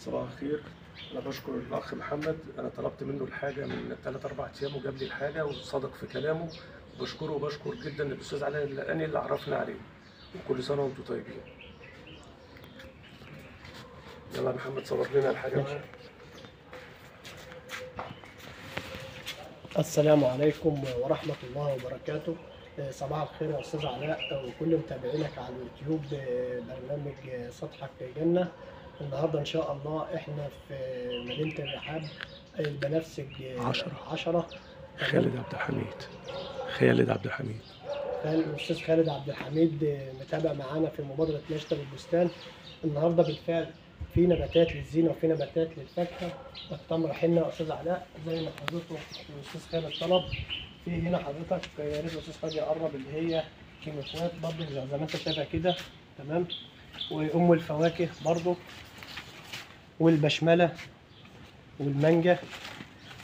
صباح الخير. انا بشكر الاخ محمد، انا طلبت منه الحاجه من 3 4 ايام وجاب لي الحاجه وصدق في كلامه، وبشكره وبشكر جدا الاستاذ علاء اللقاني اللي عرفنا عليه. وكل سنه وانتم طيبين. يلا يا محمد صور لنا الحاجه بقى. السلام عليكم ورحمة الله وبركاته. صباح الخير يا أستاذ علاء وكل متابعينك على اليوتيوب، برنامج سطحك جنة. النهاردة إن شاء الله إحنا في مدينة الرحاب، البنفسج 10. خالد عبد الحميد. خالد عبد الحميد. الأستاذ خالد عبد الحميد متابع معانا في مبادرة نشطة بالبستان. النهاردة بالفعل في نباتات للزينة وفي نباتات للفاكهة. التمر حنة يا أستاذ علاء زي ما حضرتك الأستاذ خالد طلب. في هنا حضرتك يا ريت الأستاذ خالد يقرب اللي هي كيماويات برضه زي ما أنت شايفها كده، تمام. وأم الفواكه برضه، والبشملة والمانجا.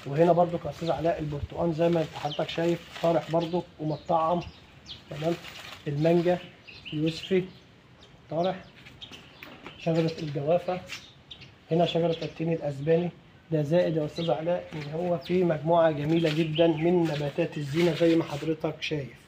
وهنا برضه يا أستاذ علاء البرتقال زي ما أنت حضرتك شايف طارح برضه ومتطعم، تمام. المانجا يوسفي طارح. شجرة الجوافة، هنا شجرة التين الأسباني. ده زائد يا أستاذ علاء إن هو في مجموعة جميلة جدا من نباتات الزينة زي ما حضرتك شايف.